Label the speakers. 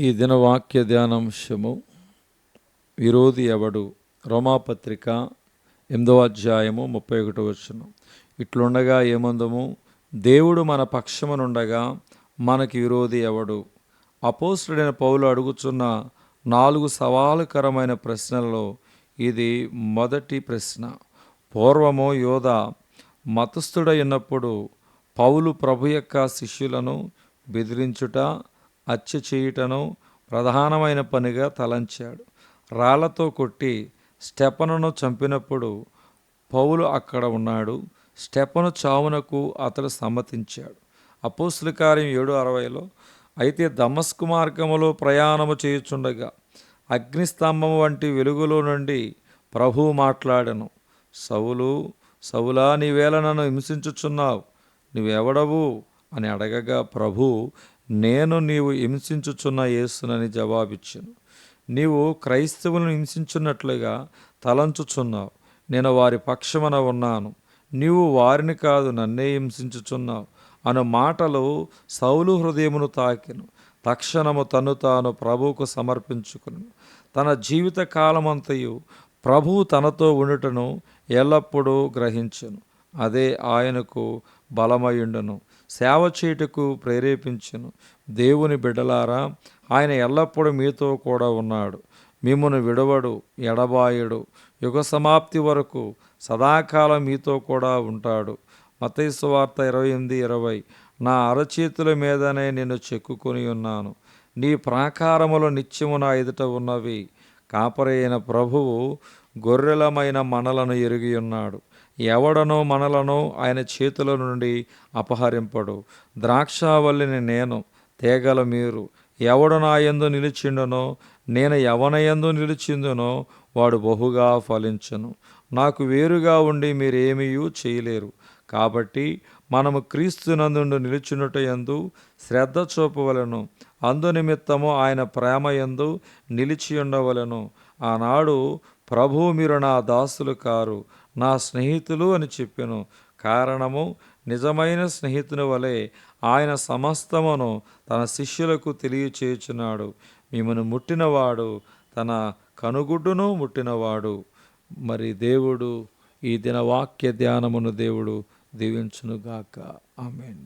Speaker 1: ఈ దిన వాక్య ధ్యానాంశము విరోధి ఎవడు? రోమాపత్రిక 8వ అధ్యాయము 31వ వచనం. ఇట్లుండగా ఏమందుము, దేవుడు మన పక్షమునుండగా మనకి విరోధి ఎవడు? అపోస్తలుడైన పౌలు అడుగుచున్న 4 సవాలుకరమైన ప్రశ్నలలో ఇది మొదటి ప్రశ్న. పూర్వము యోధ మతస్థుడై ఉన్నప్పుడు పౌలు ప్రభు యొక్క శిష్యులను బెదిరించుట, హత్య చేయుటను ప్రధానమైన పనిగా తలంచాడు. రాళ్లతో కొట్టి స్టెఫనును చంపినప్పుడు పౌలు అక్కడ ఉన్నాడు. స్టెఫను చావునకు అతడు సమ్మతించాడు. అపోస్తలుల కార్యం 7:60లో, అయితే దమస్కు మార్గములో ప్రయాణము చేయుచుండగా అగ్నిస్తంభము వంటి వెలుగులో నుండి ప్రభువు మాట్లాడెను. సౌలు, సౌలా, నీవేళ నన్ను హింసించుచున్నావు? నువ్వెవడవు అని అడగగా ప్రభు, నేను నీవు హింసించుచున్న యేసునని జవాబిచ్చెను. నీవు క్రైస్తవులను హింసించున్నట్లుగా తలంచుచున్నావు. నేను వారి పక్షమున ఉన్నాను. నీవు వారిని కాదు, నన్నే హింసించుచున్నావు అను మాటలు సౌలు హృదయమును తాకెను. తక్షణము తను తాను ప్రభువుకు సమర్పించుకును. తన జీవిత కాలమంతయు ప్రభువు తనతో ఉండుటను ఎల్లప్పుడూ గ్రహించెను. అదే ఆయనకు బలమయుండును, సేవ చేయుటకు ప్రేరేపించును. దేవుని బిడ్డలారా, ఆయన ఎల్లప్పుడూ మీతో కూడా ఉన్నాడు. మిమ్మును విడవడు, ఎడబాయడు. యుగ సమాప్తి వరకు సదాకాలం మీతో కూడా ఉంటాడు. మత్తయి సువార్త 28:20. నా అరచేతుల మీదనే నిన్ను చెక్కుకొని ఉన్నాను. నీ ప్రాకారములు నిత్యము నా ఎదుట ఉన్నవి. కాపరి అయిన ప్రభువు గొర్రెలమైన మనలను ఎరిగి ఉన్నాడు. ఎవడనో మనలను ఆయన చేతుల నుండి అపహరింపడు. ద్రాక్షావల్లిని నేను, తీగల మీరు. ఎవడు నా యందు నిలిచిండునో, నేను ఎవనయందు నిలిచిందునో వాడు బహుగా ఫలించును. నాకు వేరుగా ఉండి మీరేమీయూ చేయలేరు. కాబట్టి మనము క్రీస్తునందు నిలిచినట యందు శ్రద్ధ చూపవలను. అందునిమిత్తము ఆయన ప్రేమ యందు నిలిచి ఉండవలను. ఆనాడు ప్రభువు, మీరు నా దాసులు కారు, నా స్నేహితులు అని చెప్పెను. కారణము, నిజమైన స్నేహితుని వలె ఆయన సమస్తమును తన శిష్యులకు తెలియచేయుచున్నాడు. మిమ్మను ముట్టినవాడు తన కనుగుడ్డును ముట్టినవాడు. మరి దేవుడు ఈ దిన వాక్య ధ్యానమును దేవుడు దీవించునుగాక. ఆమేన్.